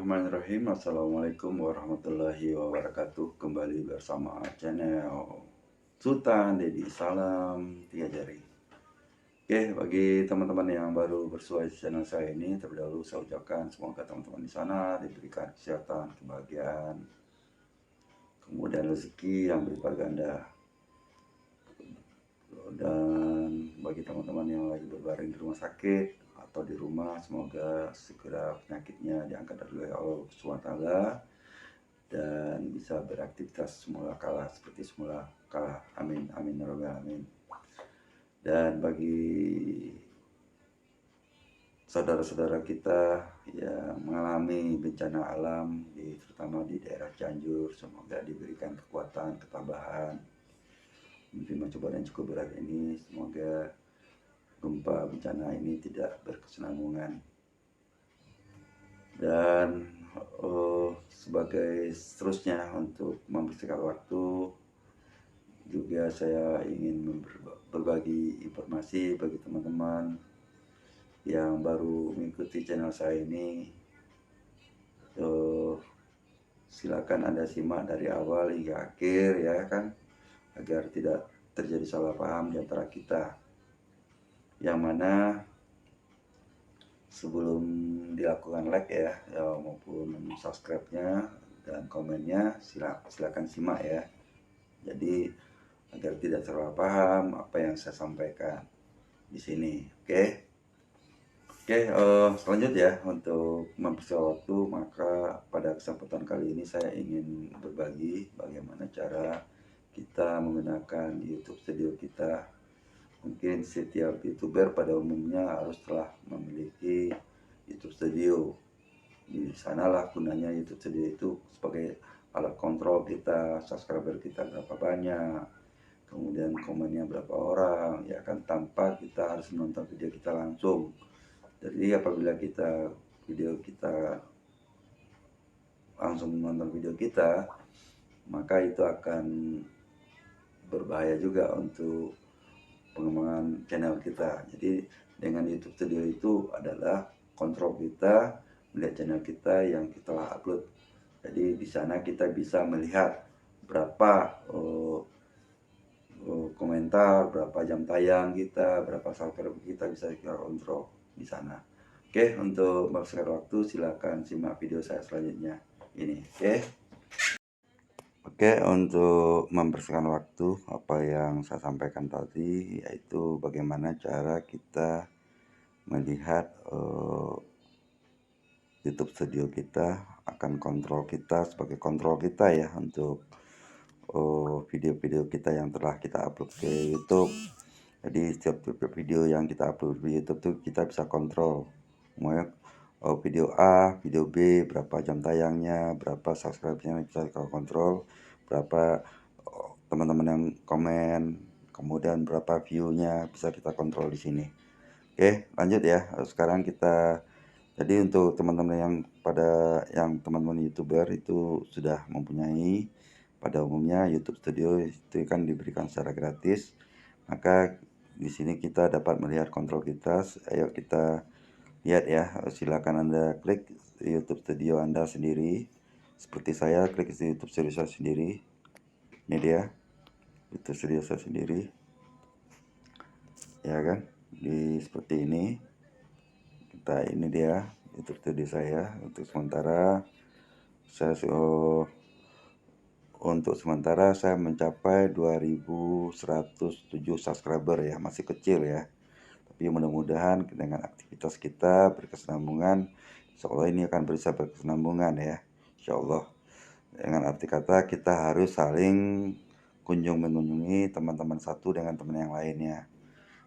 Bismillahirrahmanirrahim. Assalamualaikum warahmatullahi wabarakatuh. Kembali bersama channel Sultan Dedi Salam Tiga Jari. Oke, bagi teman-teman yang baru bersua di channel saya ini, terlebih dahulu saya ucapkan semoga teman-teman di sana diberikan kesehatan, kebahagiaan, kemudian rezeki yang berlipat ganda. Dan bagi teman-teman yang lagi berbaring di rumah sakit atau di rumah, semoga segera penyakitnya diangkat oleh Allah SWT dan bisa beraktivitas semula kala seperti semula kala. Amin amin ya rabbal alamin. Dan bagi saudara-saudara kita yang mengalami bencana alam, terutama di daerah Cianjur, semoga diberikan kekuatan, ketabahan menerima cobaan yang cukup berat ini. Semoga gempa bencana ini tidak berkesinambungan. Dan sebagai seterusnya, untuk mempersingkat waktu, juga saya ingin berbagi informasi bagi teman-teman yang baru mengikuti channel saya ini. Silakan Anda simak dari awal hingga akhir, ya kan, agar tidak terjadi salah paham di antara kita. Yang mana sebelum dilakukan like ya maupun subscribe-nya dan komennya, silakan simak ya. Jadi agar tidak salah paham apa yang saya sampaikan di sini. Oke, selanjutnya untuk mempersingkat waktu, maka pada kesempatan kali ini saya ingin berbagi bagaimana cara kita menggunakan YouTube Studio kita. Mungkin setiap YouTuber pada umumnya harus telah memiliki YouTube Studio. Di sanalah gunanya YouTube Studio itu sebagai alat kontrol kita, subscriber kita berapa banyak, kemudian komennya berapa orang, ya kan, tanpa kita harus menonton video kita langsung. Jadi apabila video kita langsung menonton video kita, maka itu akan berbahaya juga untuk pengembangan channel kita. Jadi dengan YouTube Studio itu adalah kontrol kita melihat channel kita yang kita telah upload. Jadi di sana kita bisa melihat berapa komentar, berapa jam tayang kita, berapa subscriber kita, bisa kita kontrol di sana. Oke, untuk mempersingkat waktu, silakan simak video saya selanjutnya ini. Oke, untuk mempersingkat waktu, apa yang saya sampaikan tadi yaitu bagaimana cara kita melihat YouTube Studio kita, akan kontrol kita sebagai kontrol kita ya untuk video-video kita yang telah kita upload ke YouTube. Jadi setiap video yang kita upload di YouTube tuh kita bisa kontrol video A, video B, berapa jam tayangnya, berapa subscribe-nya, bisa kita kontrol, berapa teman-teman yang komen, kemudian berapa view-nya bisa kita kontrol di sini. Oke, lanjut ya. Sekarang kita, jadi untuk teman-teman yang teman-teman YouTuber itu sudah mempunyai, pada umumnya YouTube Studio itu kan diberikan secara gratis. Maka di sini kita dapat melihat kontrol kita. Ayo kita lihat ya. Silakan Anda klik YouTube Studio Anda sendiri. Seperti saya klik di YouTube Studio saya sendiri. Ini dia YouTube Studio saya sendiri. Ya kan? Seperti ini. Ini dia YouTube Studio saya. Untuk sementara saya mencapai 2107 subscriber ya, masih kecil ya. Tapi mudah-mudahan dengan aktivitas kita berkesinambungan, insya Allah ini akan bisa berkesinambungan ya, insya Allah. Dengan arti kata kita harus saling mengunjungi teman-teman satu dengan teman yang lainnya.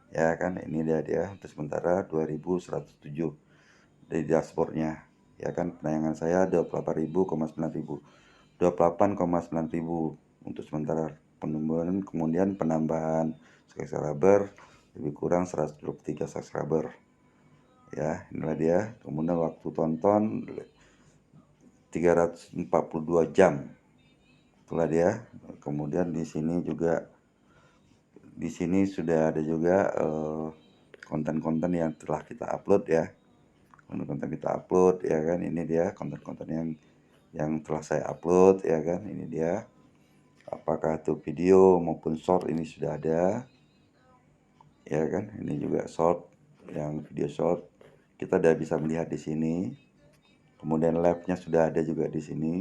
Ya kan, ini dia untuk sementara 2107 dari dashboardnya. Ya kan, penayangan saya 28,9 ribu untuk sementara penambahan. Kemudian penambahan subscriber lebih kurang 123 subscriber ya, inilah dia. Kemudian waktu tonton 342 jam, itulah dia. Kemudian di sini sudah ada juga konten-konten yang telah kita upload ya. konten-konten kita upload ya kan. Ini dia konten-konten yang telah saya upload ya kan. Ini dia, apakah itu video maupun short ini sudah ada ya kan. Ini juga short, yang video short kita udah bisa melihat di sini. Kemudian live-nya sudah ada juga di sini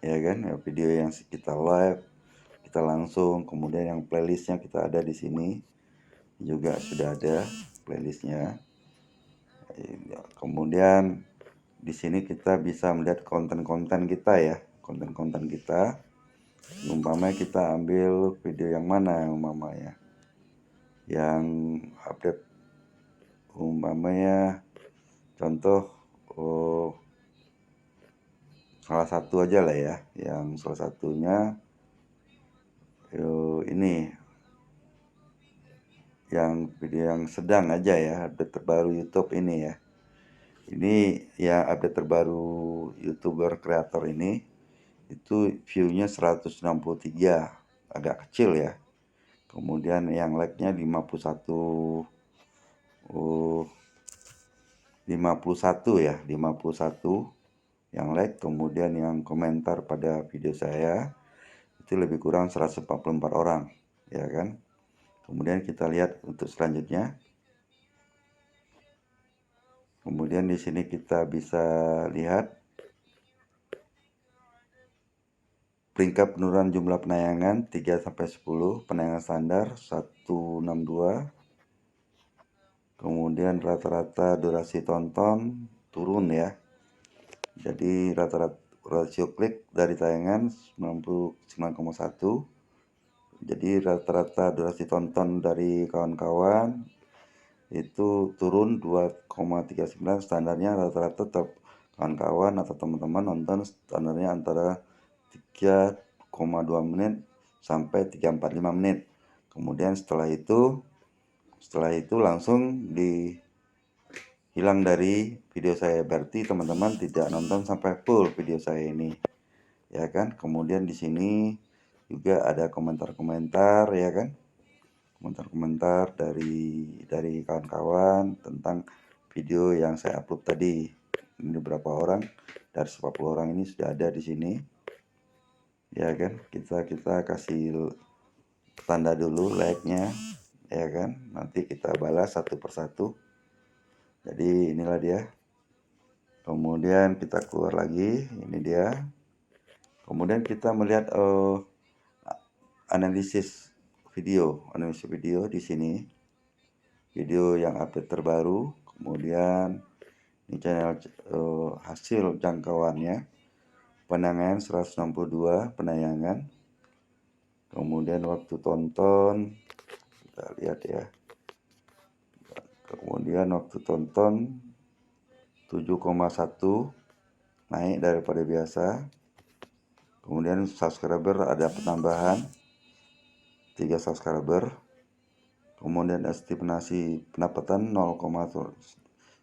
ya kan. Ya, video yang kita live, kita langsung, kemudian yang playlistnya kita ada di sini juga sudah ada playlistnya. Kemudian di sini kita bisa melihat konten-konten kita ya, konten-konten kita. Umpamanya kita ambil video yang mana umpamanya, yang update, umpamanya contoh salah satu aja lah ya, yang salah satunya ini yang video yang sedang aja ya, update terbaru YouTube ini ya. Ini ya update terbaru YouTuber kreator ini, itu view-nya 163, agak kecil ya. Kemudian yang like-nya 51 ya, 51 yang like. Kemudian yang komentar pada video saya itu lebih kurang 144 orang ya kan. Kemudian kita lihat untuk selanjutnya. Kemudian di sini kita bisa lihat peringkat penurunan jumlah penayangan 3 sampai 10, penayangan standar 162. Kemudian rata-rata durasi tonton turun ya. Jadi rata-rata rasio klik dari tayangan 99,1. Jadi rata-rata durasi tonton dari kawan-kawan itu turun 2,39. Standarnya rata-rata tetap kawan-kawan atau teman-teman nonton standarnya antara 3,2 menit sampai 3,45 menit. Kemudian setelah itu langsung hilang dari video saya. Berarti teman-teman tidak nonton sampai full video saya ini ya kan. Kemudian di sini juga ada komentar-komentar ya kan, komentar-komentar dari kawan-kawan tentang video yang saya upload tadi. Ini berapa orang dari 40 orang ini sudah ada di sini ya kan. Kita kasih tanda dulu like-nya ya kan, nanti kita balas satu persatu. Jadi inilah dia. Kemudian kita keluar lagi, ini dia. Kemudian kita melihat analisis video di sini, video yang update terbaru. Kemudian ini channel hasil jangkauannya, penayangan 162 penayangan. Kemudian waktu tonton kita lihat ya. Kemudian waktu tonton 7,1, naik daripada biasa. Kemudian subscriber ada penambahan 3 subscriber. Kemudian estimasi pendapatan 0,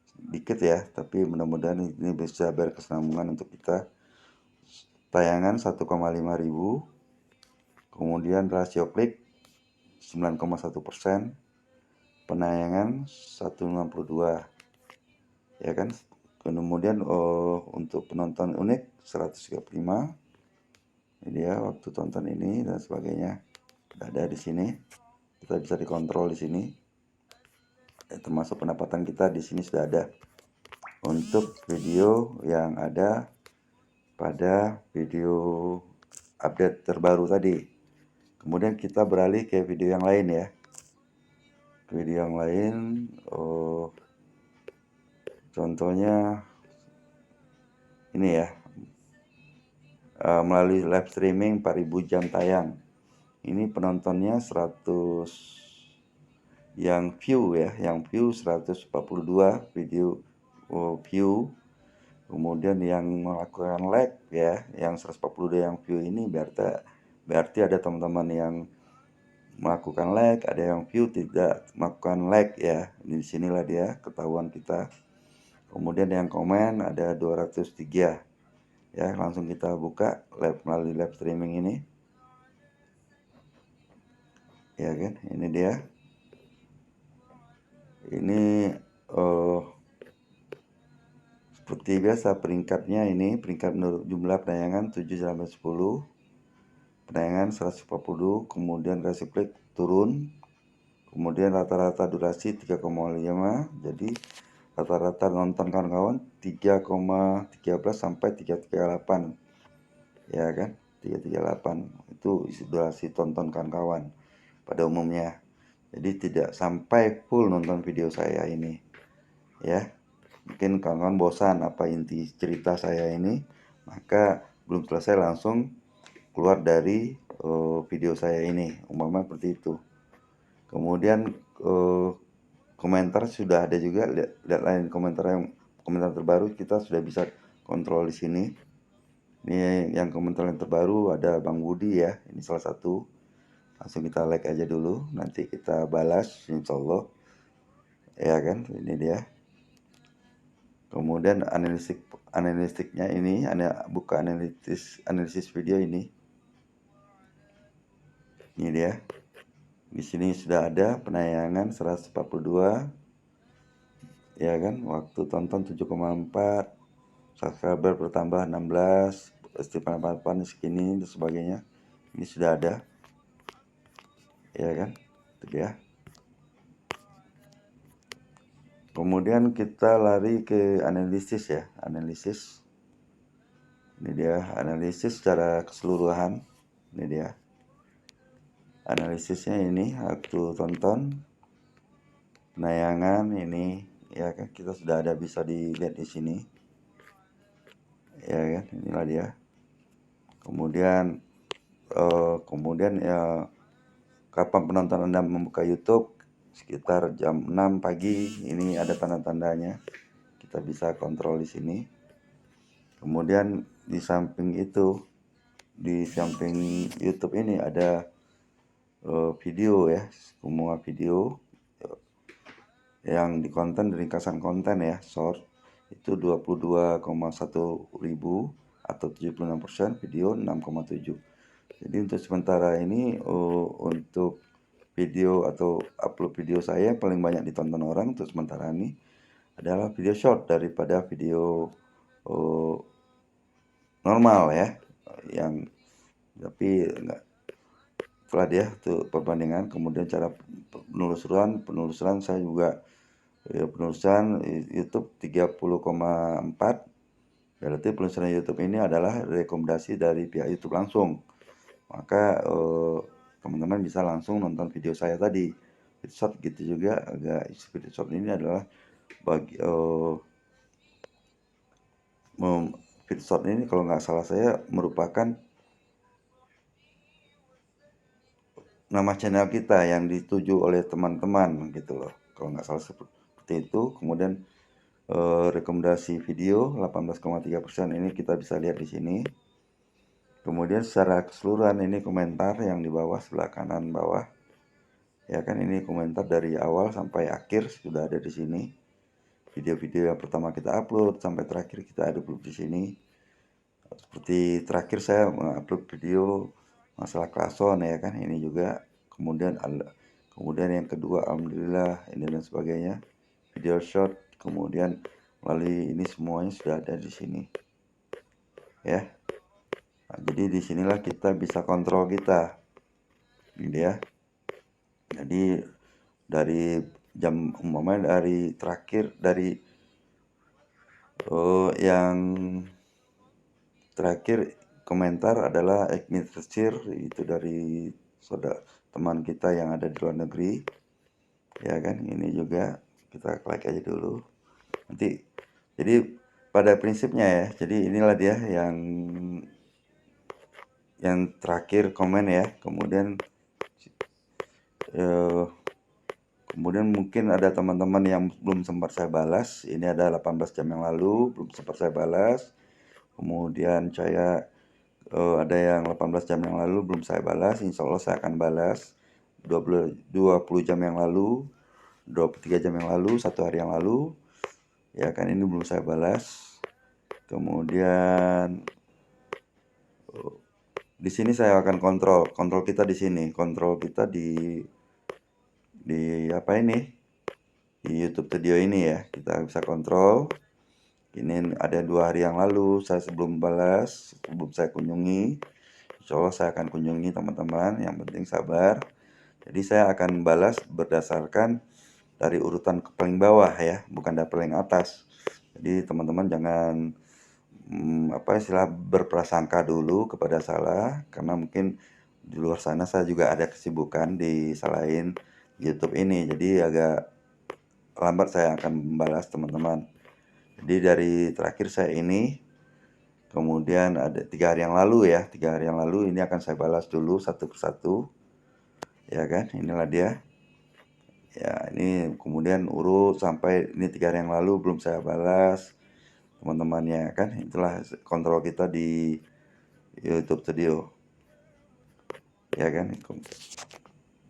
sedikit ya, tapi mudah-mudahan ini bisa berkesinambungan untuk kita. Tayangan 1,5 ribu. Kemudian rasio klik 9,1%, penayangan 162 ya kan. Kemudian untuk penonton unik 135. Ini ya waktu tonton ini dan sebagainya ada di sini. Kita bisa dikontrol di sini. Termasuk pendapatan kita di sini sudah ada untuk video yang ada pada video update terbaru tadi. Kemudian kita beralih ke video yang lain ya. Video yang lain, contohnya ini ya, melalui live streaming 4000 jam tayang. Ini penontonnya 100, yang view ya, yang view 142 video view. Kemudian yang melakukan like ya, yang 142 yang view ini berarti ada teman-teman yang melakukan like, ada yang view tidak melakukan like ya. Di sinilah dia ketahuan kita. Kemudian yang komen ada 203 ya. Langsung kita buka melalui live streaming ini ya kan. Ini dia, ini Seperti biasa peringkatnya ini, peringkat menurut jumlah penayangan 7/10, penayangan 140, kemudian ratio klik turun, kemudian rata-rata durasi 3,5, jadi rata-rata nonton kawan-kawan 3,13 sampai 3,38, ya kan, 3,38 itu durasi tonton kawan-kawan pada umumnya. Jadi tidak sampai full nonton video saya ini, ya. Mungkin kawan-kawan bosan apa inti cerita saya ini, maka belum selesai langsung keluar dari video saya ini, umpama seperti itu. Kemudian komentar sudah ada juga, lihat lain komentar terbaru kita sudah bisa kontrol di sini. Ini yang komentar yang terbaru ada Bang Budi ya, ini salah satu. Langsung kita like aja dulu, nanti kita balas insyaallah, ya kan, ini dia. Kemudian analitiknya ini buka analisis video ini dia. Di sini sudah ada penayangan 142, ya kan, waktu tonton 7,4, subscriber bertambah 16, estimasi 8 segini dan sebagainya. Ini sudah ada, ya kan, itu dia. Kemudian kita lari ke analisis ya, analisis. Ini dia analisis secara keseluruhan. Ini dia analisisnya, ini waktu tonton, penayangan ini, ya kan, kita sudah ada, bisa dilihat di sini, ya kan, inilah dia. Kemudian ya, kapan penonton Anda membuka YouTube, sekitar jam 6 pagi, ini ada tanda-tandanya, kita bisa kontrol di sini. Kemudian di samping itu, di samping YouTube ini ada video ya, semua video yang di konten, ringkasan konten ya, short itu 22,1 ribu atau 76%, video 6,7. Jadi untuk sementara ini untuk video atau upload video saya paling banyak ditonton orang untuk sementara ini adalah video short daripada video normal ya, yang tapi enggak, setelah dia tuh perbandingan. Kemudian cara penelusuran saya juga penelusuran YouTube 30,4, berarti penelusuran YouTube ini adalah rekomendasi dari pihak YouTube langsung. Maka teman-teman bisa langsung nonton video saya tadi, video short gitu juga. Video short ini adalah bagi video short ini kalau nggak salah saya merupakan nama channel kita yang dituju oleh teman-teman gitu loh, kalau nggak salah seperti itu. Kemudian rekomendasi video 18,3% ini kita bisa lihat di sini. Kemudian secara keseluruhan ini komentar yang di bawah sebelah kanan bawah, ya kan, ini komentar dari awal sampai akhir sudah ada di sini. Video-video yang pertama kita upload sampai terakhir kita ada di sini. Seperti terakhir saya mengupload video masalah klason ya kan, ini juga. Kemudian yang kedua alhamdulillah ini dan sebagainya, video short. Kemudian melalui ini semuanya sudah ada di sini ya. Nah, jadi disinilah kita bisa kontrol kita gitu ya. Jadi dari jam umpamanya dari terakhir, dari yang terakhir komentar adalah Ekmit Resir, itu dari saudara teman kita yang ada di luar negeri, ya kan. Ini juga kita klik aja dulu nanti. Jadi pada prinsipnya ya, jadi inilah dia yang terakhir komen ya. Kemudian mungkin ada teman-teman yang belum sempat saya balas, ini ada 18 jam yang lalu belum sempat saya balas. Kemudian saya ada yang 18 jam yang lalu belum saya balas, insya Allah saya akan balas. 20 jam yang lalu, 23 jam yang lalu, 1 hari yang lalu, ya kan, ini belum saya balas. Kemudian di sini saya akan kontrol kita di sini, kontrol kita di apa ini, di YouTube Studio ini ya, kita bisa kontrol. Ini ada 2 hari yang lalu saya sebelum balas, sebelum saya kunjungi. Insya Allah saya akan kunjungi teman-teman, yang penting sabar. Jadi saya akan balas berdasarkan dari urutan ke paling bawah ya, bukan dari paling atas. Jadi teman-teman jangan istilah berprasangka dulu kepada saya, karena mungkin di luar sana saya juga ada kesibukan di selain YouTube ini. Jadi agak lambat saya akan membalas teman-teman. Jadi dari terakhir saya ini, kemudian ada 3 hari yang lalu ya, 3 hari yang lalu ini akan saya balas dulu satu persatu, ya kan? Inilah dia. Ya, ini kemudian urut sampai ini 3 hari yang lalu belum saya balas teman-temannya kan. Itulah kontrol kita di YouTube Studio, ya kan?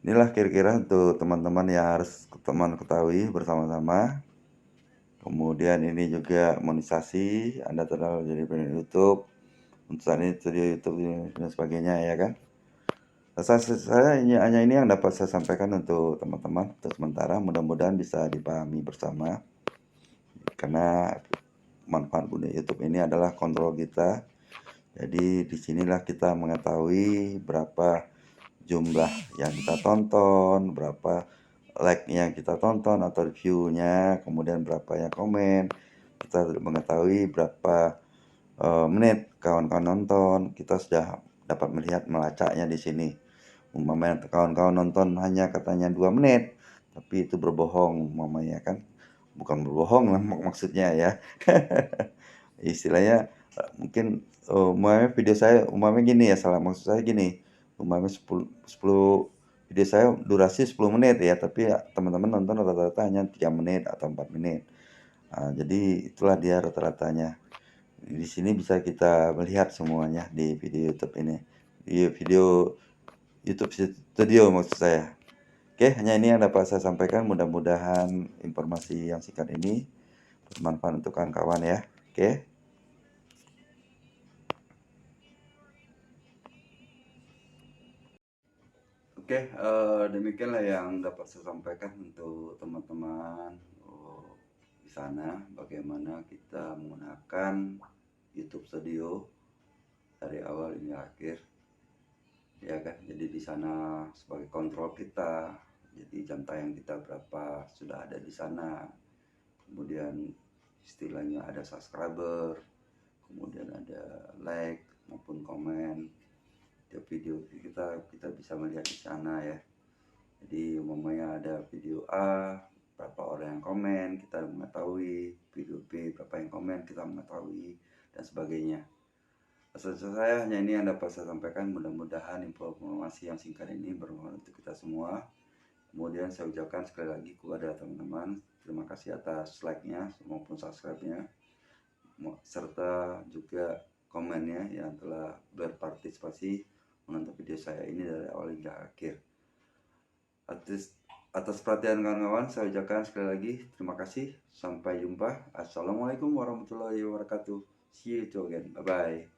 Inilah kira-kira untuk teman-teman yang harus teman ketahui bersama-sama. Kemudian ini juga monetisasi, Anda terlalu jadi penonton YouTube, untuk saat ini studio YouTube dan sebagainya, ya kan. Saya hanya ini yang dapat saya sampaikan untuk teman-teman untuk sementara, mudah-mudahan bisa dipahami bersama, karena manfaat guna YouTube ini adalah kontrol kita. Jadi disinilah kita mengetahui berapa jumlah yang kita tonton, berapa like yang kita tonton atau view-nya, kemudian berapa yang komen. Kita mengetahui berapa menit kawan-kawan nonton. Kita sudah dapat melihat melacaknya di sini. Umpamanya kawan-kawan nonton hanya katanya 2 menit, tapi itu berbohong umpamanya kan. Bukan berbohong lah maksudnya ya. Istilahnya mungkin umpamanya video saya umpamanya gini ya, salah maksud saya gini, umpamanya 10 video saya durasi 10 menit ya, tapi ya teman-teman nonton rata-rata hanya 3 menit atau 4 menit. Jadi itulah dia rata-ratanya. Di sini bisa kita melihat semuanya di video YouTube ini. Di video YouTube Studio maksud saya. Oke, hanya ini yang dapat saya sampaikan. Mudah-mudahan informasi yang singkat ini bermanfaat untuk kawan-kawan ya. Oke. Oke, demikianlah yang dapat saya sampaikan untuk teman-teman di sana, bagaimana kita menggunakan YouTube Studio dari awal hingga akhir, ya kan. Jadi di sana sebagai kontrol kita, jadi jam tayang kita berapa sudah ada di sana, kemudian istilahnya ada subscriber, kemudian ada like maupun komen. Tiap video kita bisa melihat di sana ya. Jadi umpamanya ada video A, berapa orang yang komen, kita mengetahui. Video B, berapa yang komen, kita mengetahui, dan sebagainya. Pesan saya hanya ini yang dapat saya sampaikan. Mudah-mudahan informasi yang singkat ini bermanfaat untuk kita semua. Kemudian saya ucapkan sekali lagi kepada teman-teman, terima kasih atas like-nya maupun subscribe-nya, serta juga komennya yang telah berpartisipasi menonton video saya ini dari awal hingga akhir. Atas perhatian kawan-kawan, saya ucapkan sekali lagi terima kasih. Sampai jumpa. Assalamualaikum warahmatullahi wabarakatuh. See you again. Bye bye.